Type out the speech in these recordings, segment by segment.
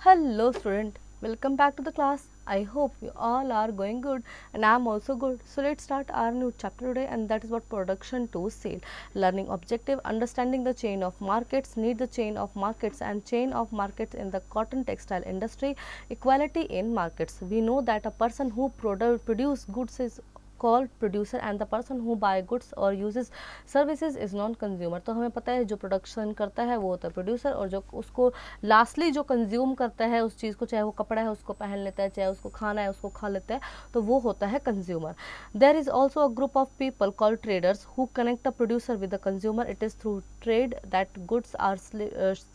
Hello student, welcome back to the class. I hope you all are going good and I am also good. So let's start our new chapter today, and that is what production to sale. Learning objective, understanding the chain of markets, need the chain of markets and chain of markets in the cotton textile industry, equality in markets. We know that a person who produce goods is called producer and the person who buy goods or uses services is non consumer. तो हमें पता है जो production करता है वो होता है प्रोड्यूसर, और जो उसको लास्टली जो कंज्यूम करता है उस चीज़ को, चाहे वो कपड़ा है उसको पहन लेता है, चाहे उसको खाना है उसको खा लेता है, तो वो होता है consumer. There is also a group of people called traders who connect the producer with the consumer. It is through trade that goods are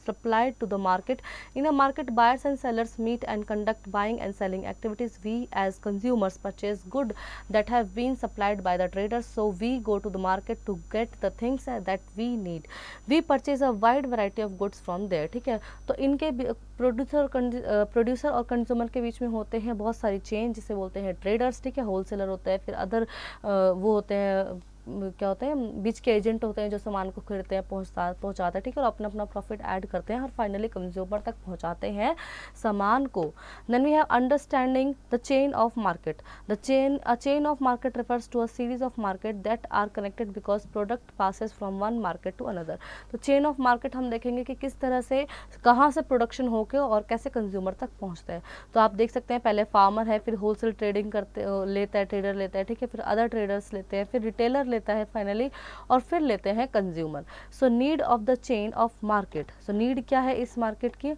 supplied to the market. In a market, buyers and sellers meet and conduct buying and selling activities. We as consumers purchase goods that have been supplied by the traders, so we go to the market to get the things that we need. We purchase a wide variety of goods from there. ठीक है, तो इनके producer और consumer के बीच में होते हैं बहुत सारी चेन, जिसे बोलते हैं ट्रेडर्स. ठीक है, होलसेलर होता है, फिर अदर वो होते हैं, क्या होते हैं, बीच के एजेंट होते हैं जो सामान को खरीदते हैं, पहुंचाते हैं. ठीक है, और अपना अपना प्रॉफिट ऐड करते हैं और फाइनली कंज्यूमर तक पहुंचाते हैं सामान को. Then we have understanding the chain of market. The chain a chain of market refers to a series of market that are connected because product passes from one market to another. तो chain of market हम देखेंगे कि किस तरह से, कहाँ से production होकर और कैसे कंज्यूमर तक पहुँचता है. तो आप देख सकते हैं, पहले फार्मर है, फिर होलसेल ट्रेडिंग करते लेता है, ट्रेडर लेता है. ठीक है, फिर अदर ट्रेडर्स लेते हैं, फिर रिटेलर लेता है फाइनली, और फिर लेते हैं consumer. So need of the chain of market. So need क्या है इस मार्केट की?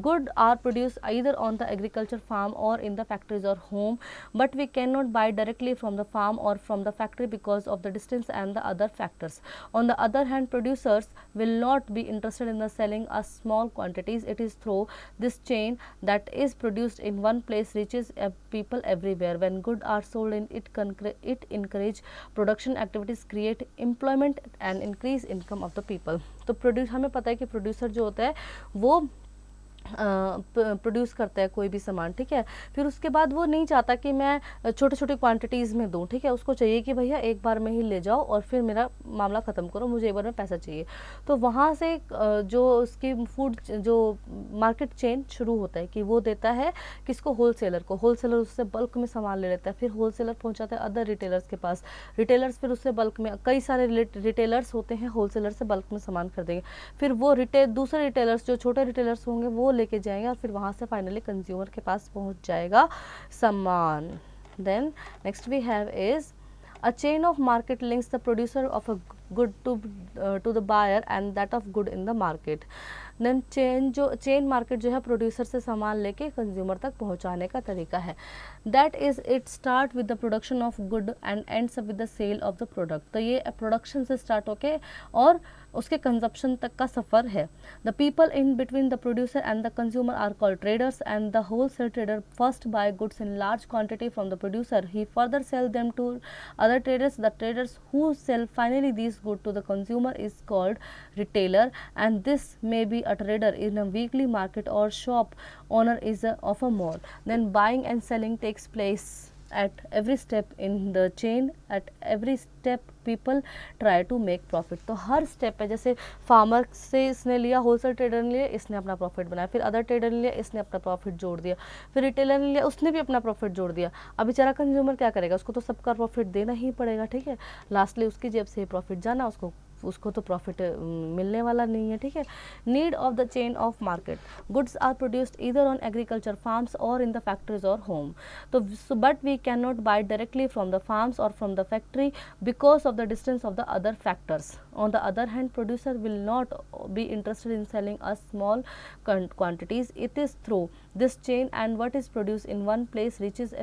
Good are produced either on the agriculture farm or in the factories or home, but we cannot buy directly from the farm or from the factory because of the distance and the other factors. On the other hand, producers will not be interested in the selling a small quantities. It is through this chain that is produced in one place reaches people everywhere. When goods are sold in it encourage production activities, create employment and increase income of the people. तो produce, हमें पता है कि producer जो होता है वो produce करता है कोई भी सामान. ठीक है, फिर उसके बाद वो नहीं चाहता कि मैं छोटे छोटे क्वांटिटीज़ में दूँ. ठीक है, उसको चाहिए कि भैया एक बार में ही ले जाओ और फिर मेरा मामला ख़त्म करो, मुझे एक बार में पैसा चाहिए. तो वहाँ से जो उसकी फूड जो मार्केट चेन शुरू होता है कि वो देता है किसको? होलसेलर को. होलसेलर उससे बल्क में सामान ले लेता है, फिर होलसेलर पहुँचाता है अदर रिटेलर्स के पास. रिटेलर्स फिर उससे बल्क में, कई सारे रिटेलर्स होते हैं होलसेलर से बल्क में सामान खरीदेंगे, फिर वो दूसरे रिटेलर्स जो छोटे रिटेलर्स होंगे वो लेके जाएंगे और फिर वहाँ से फाइनली कंज्यूमर के पास पहुँच जाएगा सामान. Then next we have is a chain of market links the producer of a good to the buyer and that of good in the market. देन चेन मार्केट जो है प्रोड्यूसर से सामान लेके कंज्यूमर तक पहुंचाने का तरीका है. That is it start with the production of good and ends up with the sale of the product. तो ये प्रोडक्शन से स्टार्ट होके और उसके कंजप्शन तक का सफ़र है. The people in between the producer and the consumer are called traders and the wholesale trader first buy goods in large quantity from the producer. He further sell them to other traders. The traders who sell finally these goods to the consumer is called retailer, and this may be a trader in a weekly market or shop owner is of a mall. Then buying and selling takes place at every step in the chain. At every step people try to make profit. तो हर step पे, जैसे farmer से इसने लिया, wholesale trader ने लिया, इसने अपना प्रॉफिट बनाया, फिर अदर ट्रेडर ने लिया, इसने अपना प्रॉफिट जोड़ दिया, फिर रिटेलर ने लिया, उसने भी अपना प्रॉफिट जोड़ दिया. अब बेचारा कंज्यूमर क्या करेगा? उसको तो सबका प्रॉफिट देना ही पड़ेगा. ठीक है, लास्टली उसकी जेब से प्रॉफिट जाना, उसको तो प्रॉफिट मिलने वाला नहीं है. ठीक है, need of the chain of market. Goods are produced either on agriculture farms और इन द फैक्ट्रीज और होम. तो but we can not buy directly from the farms और from the factory because of the distance of the other factors. On the other hand, producer will not be interested in selling a small quantities. It is through this chain and what is produced in one place reaches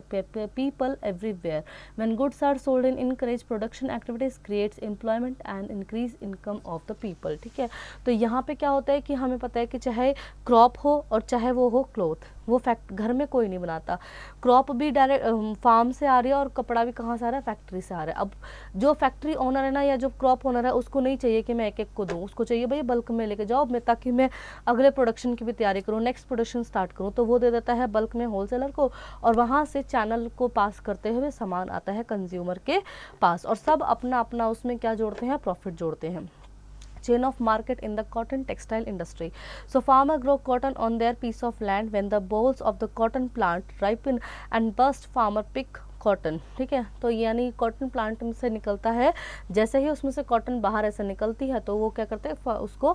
people everywhere. When goods are sold in encourage production activities, creates employment and increase income of the people. ठीक है, तो यहाँ पे क्या होता है कि हमें पता है कि चाहे क्रॉप हो और चाहे वो हो क्लोथ, वो घर में कोई नहीं बनाता. क्रॉप भी डायरेक्ट फार्म से आ रही है और कपड़ा भी कहाँ से आ रहा है? फैक्ट्री से आ रहा है. अब जो फैक्ट्री ओनर है ना, या जो क्रॉप ओनर है, उसको नहीं चाहिए कि मैं एक एक को दूँ, उसको चाहिए भाई बल्क में लेके जाओ मैं, ताकि मैं अगले प्रोडक्शन की भी तैयारी करूँ, नेक्स्ट प्रोडक्शन स्टार्ट करूँ. तो वो दे देता है बल्क में होलसेलर को, और वहाँ से चैनल को पास करते हुए सामान आता है कंज्यूमर के पास, और सब अपना अपना उसमें क्या जोड़ते हैं? प्रॉफिट जोड़ते हैं. chain of market in the cotton textile industry. So farmer grow cotton on their piece of land. When the bolls of the cotton plant ripen and burst, farmer pick cotton, ठीक है। तो यानी cotton plant में से निकलता है, जैसे ही उसमें से कॉटन बाहर ऐसे निकलती है तो वो क्या करते हैं, उसको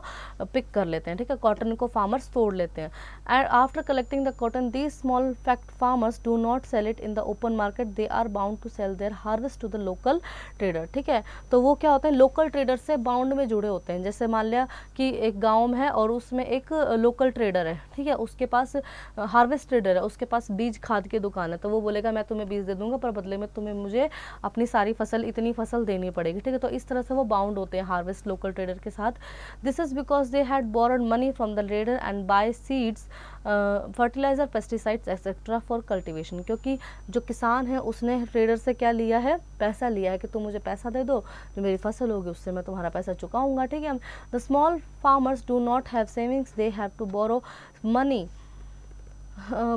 पिक कर लेते हैं, ठीक है। कॉटन को फार्मर्स तोड़ लेते हैं। And after collecting the cotton these small fact farmers do not sell it in the open market, they are bound to sell their harvest to the local trader, ठीक है। तो वो क्या होते हैं, लोकल ट्रेडर से बाउंड में जुड़े होते हैं। जैसे मान लिया कि एक गाँव में है और उसमें एक लोकल ट्रेडर है, ठीक है, उसके पास हार्वेस्ट ट्रेडर है, उसके पास बीज खाद की दुकान है, तो वो बोलेगा मैं तुम्हें बीज दे दूंगा पर बदले में तुम्हें मुझे अपनी सारी फसल, इतनी फसल देनी पड़ेगी, ठीक है। तो इस तरह से वो बाउंड होते हैं हार्वेस्ट लोकल ट्रेडर के साथ। This is because they had borrowed money from the trader and buy seeds, fertiliser, pesticides etcetera for cultivation. क्योंकि जो किसान है उसने ट्रेडर से क्या लिया है, पैसा लिया है कि तुम मुझे पैसा दे दो, जो मेरी फसल होगी उससे मैं तुम्हारा पैसा चुकाऊंगा, ठीक है। The small farmers do not have savings, they have to borrow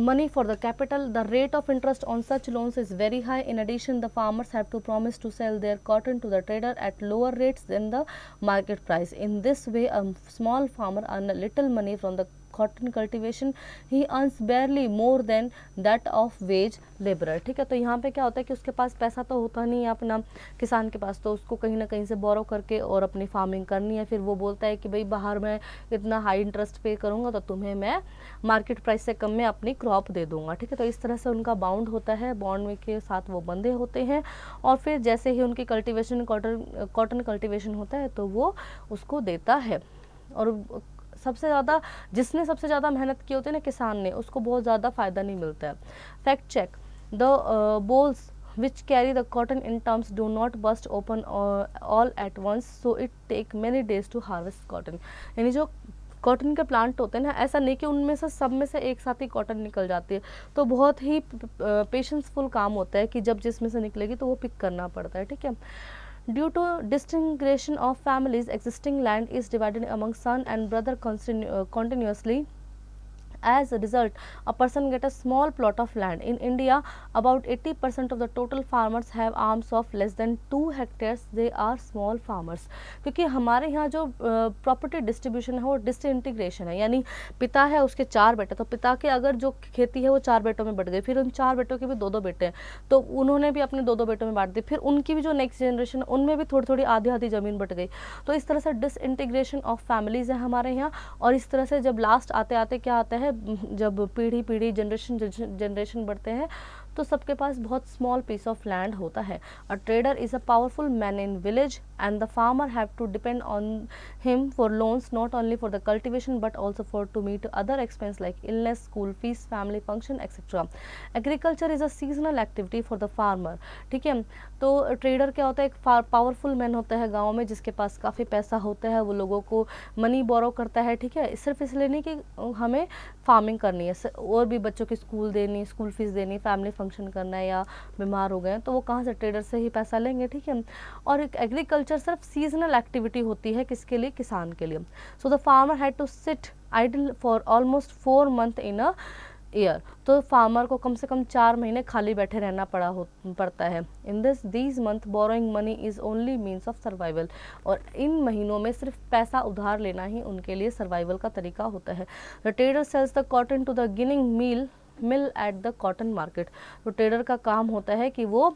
money for the capital. The rate of interest on such loans is very high. In addition, the farmers have to promise to sell their cotton to the trader at lower rates than the market price. In this way, a small farmer earns a little money from the cotton cultivation. He earns barely more than that of wage laborer, ठीक है। तो यहाँ पे क्या होता है कि उसके पास पैसा तो होता नहीं है अपना, किसान के पास, तो उसको कहीं ना कहीं से बोरो करके और अपनी फार्मिंग करनी है। फिर वो बोलता है कि भाई बाहर मैं इतना हाई इंटरेस्ट पे करूँगा तो तुम्हें मैं मार्केट प्राइस से कम में अपनी क्रॉप दे दूंगा, ठीक है। तो इस तरह से उनका बाउंड होता है, बॉन्ड में के साथ वो बंधे होते हैं। और फिर जैसे ही उनकी कल्टीवेशन, कॉटन कल्टीवेशन होता है तो वो उसको देता है। और सबसे ज़्यादा जिसने सबसे ज़्यादा मेहनत की होती है ना किसान ने, उसको बहुत ज़्यादा फ़ायदा नहीं मिलता है। Fact check, the bolls which carry the cotton in terms do not burst open all at once, so it take many days to harvest cotton। यानी जो कॉटन के प्लांट होते हैं ना, ऐसा नहीं कि उनमें से सब में से एक साथ ही कॉटन निकल जाती है, तो बहुत ही पेशेंसफुल काम होता है कि जब जिसमें से निकलेगी तो वो पिक करना पड़ता है, ठीक है। Due to distinction of families, existing land is divided among son and brother continuously. As a result, a person get a small plot of land. In India, about 80% of the total farmers have arms of less than 2 hectares. They are small farmers. क्योंकि हमारे यहाँ जो property distribution है वो disintegration है, यानी पिता है, उसके 4 बेटे, तो पिता के अगर जो खेती है वो 4 बेटों में बढ़ गई, फिर उन 4 बेटों के भी 2-2 बेटे हैं, तो उन्होंने भी अपने 2-2 बेटों में बांट दी, फिर उनकी भी जो नेक्स्ट जनरेशन उनमें भी थोड़ी थोड़ी आधी ज़मीन बट गई। तो इस तरह से डिसइंटीग्रेशन ऑफ फैमिलीज़ है हमारे यहाँ। और इस तरह से जब लास्ट आते आते क्या आता है, जब पीढ़ी जनरेशन बढ़ते हैं तो सबके पास बहुत स्मॉल पीस ऑफ लैंड होता है। A trader is a powerful man in village and the farmer have to depend on him for loans, not only for the cultivation but also for to meet other expense like illness, school fees, family function etcetera. Agriculture is a seasonal activity for the farmer, ठीक है। तो trader क्या होता है, एक powerful man होता है गाँव में जिसके पास काफ़ी पैसा होता है, वो लोगों को मनी बोरो करता है, ठीक है। सिर्फ इसलिए नहीं कि हमें फार्मिंग करनी है, और भी बच्चों की स्कूल फीस देनी, फैमिली फंक्शन करना है या बीमार हो गए तो वो कहाँ से, ट्रेडर से ही पैसा लेंगे, ठीक है। और एक एग्रीकल्चर सिर्फ सीजनल एक्टिविटी होती है, किसके लिए, किसान के लिए। So the farmer had to sit idle for almost 4 months in a year. तो फार्मर को कम से कम 4 महीने खाली बैठे रहना पड़ता है। In these month borrowing money is only means of survival. और इन महीनों में सिर्फ पैसा उधार लेना ही उनके लिए सर्वाइवल का तरीका होता है। The trader sells the cotton to the ginning mill at the cotton market. तो ट्रेडर का काम होता है कि वो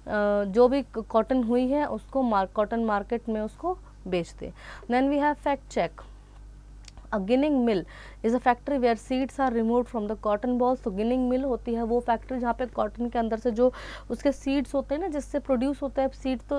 जो भी कॉटन हुई है उसको कॉटन मार्केट में उसको बेच दे। Then we have fact check, A ginning mill is a factory where seeds are removed from the cotton balls। तो गिनिंग मिल होती है वो फैक्ट्री जहाँ पे कॉटन के अंदर से जो उसके सीड्स होते हैं ना, जिससे प्रोड्यूस होता है,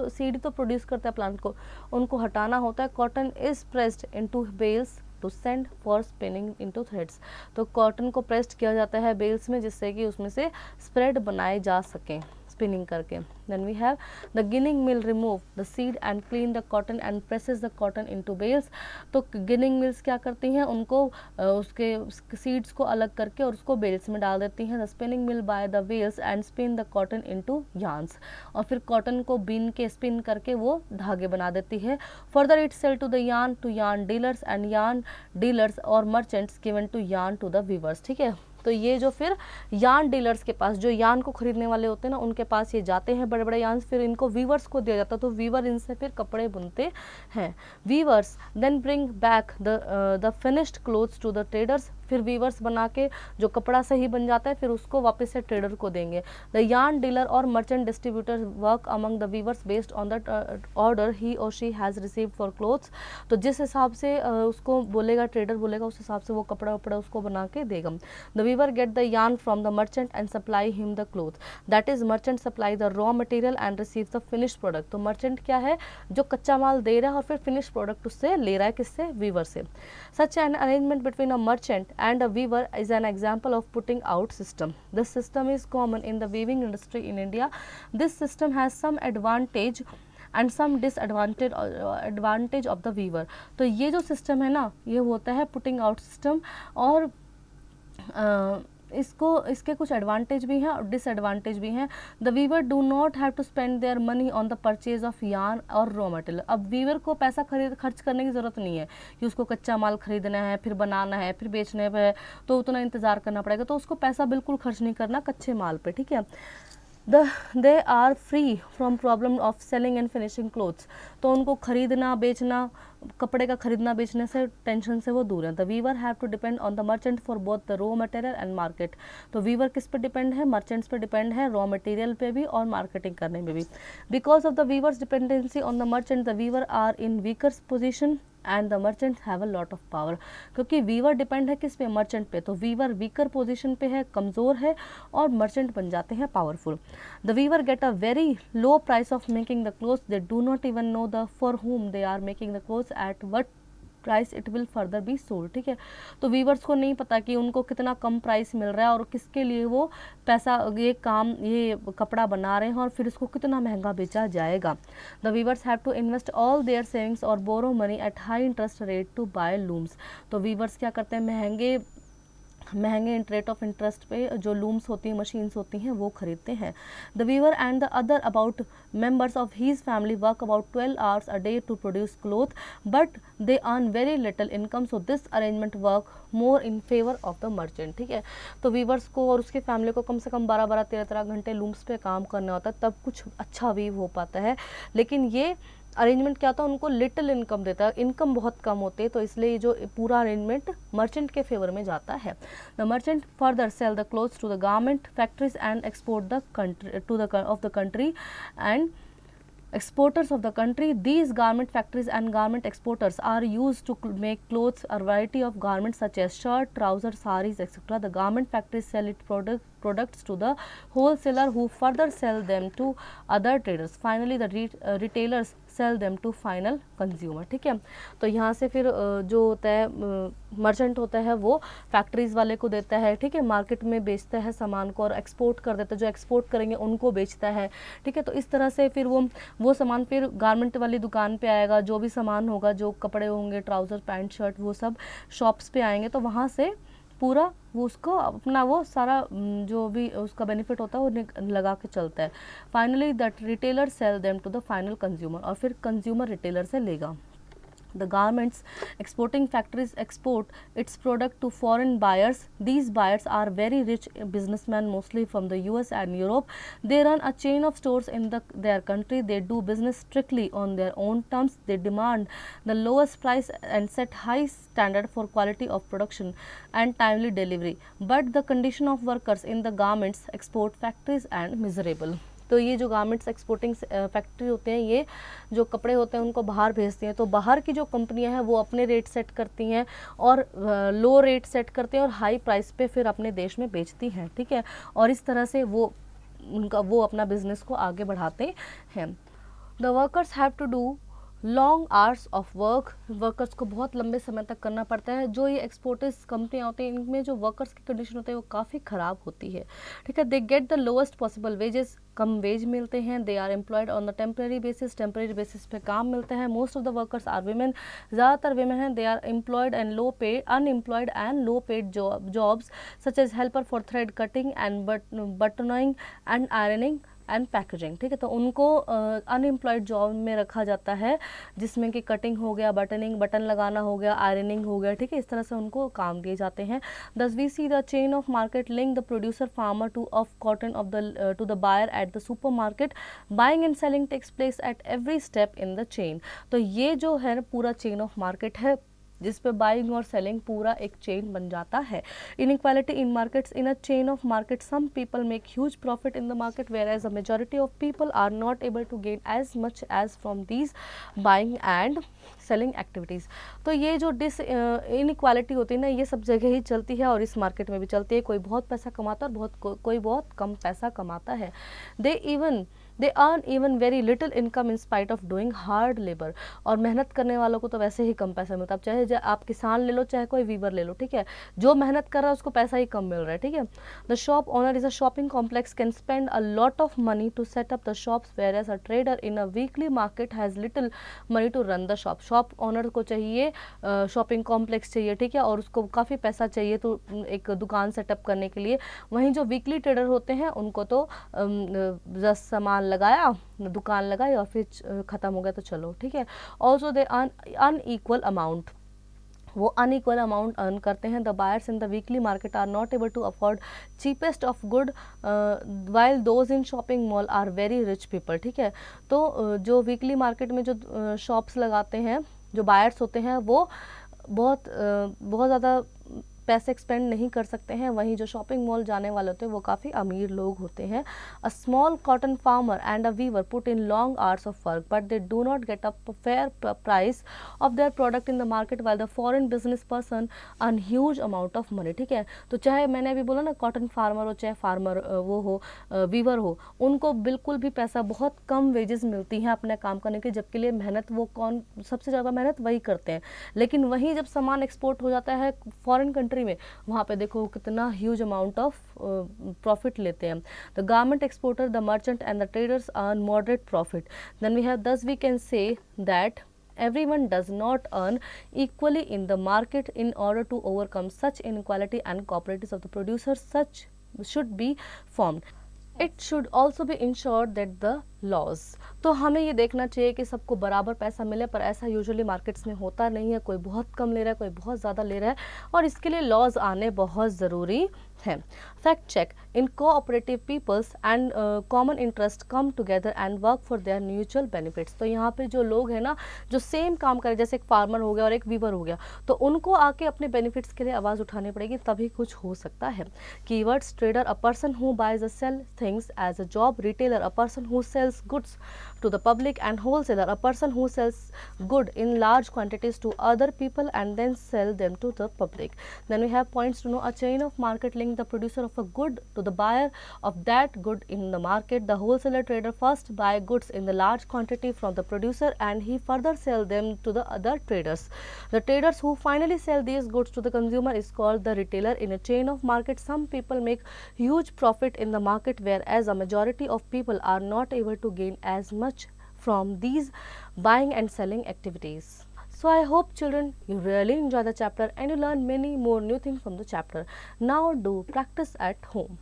सीड तो प्रोड्यूस करता है प्लांट को, उनको हटाना होता है। Cotton is pressed into bales to send for spinning into threads. तो कॉटन को प्रेस्ड किया जाता है बेल्स में जिससे कि उसमें से स्प्रेड बनाए जा सकें स्पिनिंग करके। Then we have the ginning mill remove the seed and clean the cotton and presses the cotton into bales। तो गिनिंग मिल्स क्या करती हैं, उनको उसके सीड्स को अलग करके और उसको बेल्स में डाल देती हैं। The spinning mill by the wheels and spin the cotton into yarns. और फिर कॉटन को बीन के स्पिन करके वो धागे बना देती है। Further it sell to the yarn dealers and yarn dealers और merchants given to yarn to the weavers, ठीक है। तो ये जो फिर यार्न डीलर्स के पास, जो यार्न को खरीदने वाले होते हैं ना, उनके पास ये जाते हैं बड़े बड़े यार्न, फिर इनको वीवर्स को दिया जाता है, तो वीवर इनसे फिर कपड़े बुनते हैं। Weavers then bring back the finished clothes to the traders, फिर वीवर्स बना के जो कपड़ा सही बन जाता है फिर उसको वापस से ट्रेडर को देंगे। द यार्न डीलर और merchant distributor work among the weavers based on the order ही और she has received for clothes, तो जिस हिसाब से उसको बोलेगा, ट्रेडर बोलेगा, उस हिसाब से वो कपड़ा वपड़ा उसको बना के देगा। The weaver get the yarn from the merchant and supply him the cloth, that is merchant supply the raw material and receive the finished product. तो मर्चेंट क्या है, जो कच्चा माल दे रहा है और फिर फिनिश्ड प्रोडक्ट उससे ले रहा है, किससे, वीवर से। Such an arrangement between a merchant and a weaver is an example of putting out system. This system is common in the weaving industry in India. This system has some advantage and some disadvantage of the weaver. तो ये जो system है ना, ये होता है putting out system, और इसके कुछ एडवांटेज भी हैं और डिसएडवांटेज भी हैं। The weaver do not have to spend their money on the purchase of yarn और रॉ मटेरियल। अब वीवर को पैसा खर्च करने की ज़रूरत नहीं है कि उसको कच्चा माल खरीदना है, फिर बनाना है, फिर बेचने पे तो उतना इंतज़ार करना पड़ेगा, तो उसको पैसा बिल्कुल खर्च नहीं करना कच्चे माल पे, ठीक है। They are free from problem of selling and finishing clothes, तो उनको खरीदना बेचना, कपड़े का खरीदना बेचने से टेंशन से वो दूर है। The weaver have to depend on the merchant for both the raw material and market, तो वीवर किस पे डिपेंड है, मर्चेंट्स पे डिपेंड है, रॉ मटेरियल पे भी और मार्केटिंग करने में भी। Because of the weavers dependency on the merchant the weaver are in weaker position and the merchant have a lot of power, क्योंकि वीवर डिपेंड है किस पे, मर्चेंट पे, तो वीवर वीकर पोजीशन पे है, कमज़ोर है, और मर्चेंट बन जाते हैं powerful. The weaver get a very low price of making the clothes, they do not even know the for whom they are making the clothes at what price it will further be sold, ठीक है। तो viewers को नहीं पता कि उनको कितना कम price मिल रहा है और किसके लिए वो पैसा, ये कपड़ा बना रहे हैं और फिर इसको कितना महंगा बेचा जाएगा। The weavers have to invest all their savings और borrow money at high interest rate to buy looms, तो वीवर्स क्या करते हैं, महंगे रेट ऑफ इंटरेस्ट पे जो लूम्स होती हैं, मशीन्स होती हैं, वो खरीदते हैं। The weaver and the other about members of his family work about 12 hours a day to produce cloth, but they earn very little income, so this arrangement work more in favor of the merchant, ठीक है। तो viewers को और उसके family को कम से कम 12-12, 13-13 घंटे लूम्स पे काम करना होता है, तब कुछ अच्छा वीव हो पाता है। लेकिन ये अरेंजमेंट क्या होता है, उनको लिटिल इनकम देता है, इनकम बहुत कम होती है, तो इसलिए जो पूरा अरेंजमेंट मर्चेंट के फेवर में जाता है। The merchant further sell the clothes to the garment factories and export the country to the of the country and exporters of the country. These garment factories and garment exporters are used to make clothes, a variety of garments such as shirt, trousers, sarees, etc. The garment factories sell its products to the wholesaler who further sell them to other traders. Finally the retailers sell them to final consumer, ठीक है। तो यहाँ से फिर जो होता है merchant होता है वो फैक्ट्रीज वाले को देता है, ठीक है, मार्केट में बेचता है सामान को और एक्सपोर्ट कर देता है, जो एक्सपोर्ट करेंगे उनको बेचता है, ठीक है। तो इस तरह से फिर वो सामान फिर गारमेंट वाली दुकान पे आएगा, जो भी सामान होगा, जो कपड़े होंगे, ट्राउज़र, पैंट, शर्ट, वो सब शॉप्स पे आएंगे, तो वहाँ से पूरा वो उसको अपना वो सारा जो भी उसका बेनिफिट होता है वो लगा के चलता है। Finally that retailer sell them to the final consumer, और फिर कंज्यूमर रिटेलर से लेगा। The garments exporting factories export its product to foreign buyers. These buyers are very rich businessmen, mostly from the US and Europe. They run a chain of stores in their country. They do business strictly on their own terms. They demand the lowest price and set high standard for quality of production and timely delivery. But the condition of workers in the garments export factories are miserable. तो ये जो garments exporting factory होते हैं, ये जो कपड़े होते हैं उनको बाहर भेजती हैं, तो बाहर की जो कंपनियां हैं वो अपने रेट सेट करती हैं और लो रेट सेट करते हैं और हाई प्राइस पे फिर अपने देश में बेचती हैं, ठीक है। और इस तरह से वो अपना बिजनेस को आगे बढ़ाते हैं। The workers have to do long hours of work, workers को बहुत लंबे समय तक करना पड़ता है। जो ये एक्सपोर्टर्स कंपनियाँ होती हैं, इनमें जो वर्कर्स की कंडीशन होती है वो काफ़ी ख़राब होती है, ठीक है। They get the lowest possible wages, कम वेज मिलते हैं। They are employed on the temporary basis पे काम मिलता है। Most of the workers are women, ज़्यादातर वीमेन हैं। They are employed and unemployed and low paid jobs such as helper for thread cutting and buttoning and ironing and packaging, ठीक है। तो उनको अनएम्प्लॉयड जॉब में रखा जाता है, जिसमें कि कटिंग हो गया, बटन लगाना हो गया, आयरनिंग हो गया, ठीक है। इस तरह से उनको काम दिए जाते हैं। Thus we see the chain of market link the producer farmer to of cotton of the to the buyer at the supermarket. Buying and selling takes place at every step in the chain. तो ये जो है ना पूरा chain of market है, जिस पे buying और सेलिंग पूरा एक चेन बन जाता है। Inequality in markets, in a chain of market some people make huge profit in the market whereas a majority of people are not able to gain as much as from these buying and selling activities. तो ये जो inequality होती है ना, ये सब जगह ही चलती है और इस मार्केट में भी चलती है। कोई बहुत पैसा कमाता है और कोई बहुत कम पैसा कमाता है। They earn even very little income in spite of doing hard labour. और मेहनत करने वालों को तो वैसे ही कम पैसा मिलता है। अब चाहे आप किसान ले लो, चाहे कोई वीवर ले लो, ठीक है, जो मेहनत कर रहा है उसको पैसा ही कम मिल रहा है, ठीक है। The shop owner is a shopping complex can spend a lot of money to set up the shops whereas a trader in a weekly market has little money to run the shop. Shop owner को चाहिए shopping complex चाहिए, ठीक है, और उसको काफ़ी पैसा चाहिए तो एक दुकान सेटअप करने के लिए। वहीं जो वीकली ट्रेडर होते हैं उनको तो जस्ट सामान लगाया, दुकान लगाई और फिर ख़त्म हो गया तो चलो, ठीक है। ऑल्सो दे अनइक्वल अमाउंट, वो अनइक्वल अमाउंट अर्न करते हैं। The buyers in the weekly market are not able to afford cheapest of good while those in shopping mall are very rich people, ठीक है। तो जो वीकली मार्केट में जो shops लगाते हैं, जो बायर्स होते हैं, वो बहुत ज़्यादा पैसे एक्सपेंड नहीं कर सकते हैं। वहीं जो शॉपिंग मॉल जाने वाले होते हैं वो काफ़ी अमीर लोग होते हैं। A small cotton farmer and a weaver put in long hours of work but they do not get a fair price of their product in the market while the foreign business person earn huge amount of money, ठीक है। तो चाहे मैंने अभी बोला ना, cotton farmer हो चाहे फार्मर वो हो वीवर हो, उनको बिल्कुल भी पैसा, बहुत कम वेजेस मिलती हैं अपने काम करने की, जबकि लिए मेहनत वो कौन सबसे ज़्यादा मेहनत वही करते हैं। लेकिन वहीं जब सामान एक्सपोर्ट हो जाता है फॉरेन कंट्री में, वहाँ पे देखो कितना ह्यूज अमाउंट ऑफ प्रॉफिट लेते हैं। The garment exporter, the merchant and the traders earn moderate profit. Then we have, thus we can say that everyone does not earn equally in the market. In order to overcome such inequality and cooperatives of the producers such should be formed. It should also be ensured that the laws, तो हमें ये देखना चाहिए कि सबको बराबर पैसा मिले, पर ऐसा यूजुअली मार्केट्स में होता नहीं है। कोई बहुत कम ले रहा है, कोई बहुत ज़्यादा ले रहा है, और इसके लिए लॉज आने बहुत ज़रूरी है। Fact check, in cooperative peoples and common interest come together and work for their mutual benefits. तो यहाँ पे जो लोग हैं ना, जो सेम काम करें, जैसे एक फार्मर हो गया और एक वीवर हो गया, तो उनको आके अपने बेनिफिट्स के लिए आवाज़ उठानी पड़ेगी, तभी कुछ हो सकता है। Keywords, trader, a person who buys a sell things as a job. Retailer, a person who sells goods to the public, and wholesaler, a person who sells good in large quantities to other people and then sell them to the public. Then we have points to know, a chain of market link the producer of a good to the buyer of that good in the market. The wholesaler trader first buy goods in the large quantity from the producer and he further sell them to the other traders. The traders who finally sell these goods to the consumer is called the retailer. In a chain of market, some people make huge profit in the market, whereas a majority of people are not able to gain as much from these buying and selling activities. So I hope children you really enjoy the chapter and you learn many more new things from the chapter. Now do practice at home.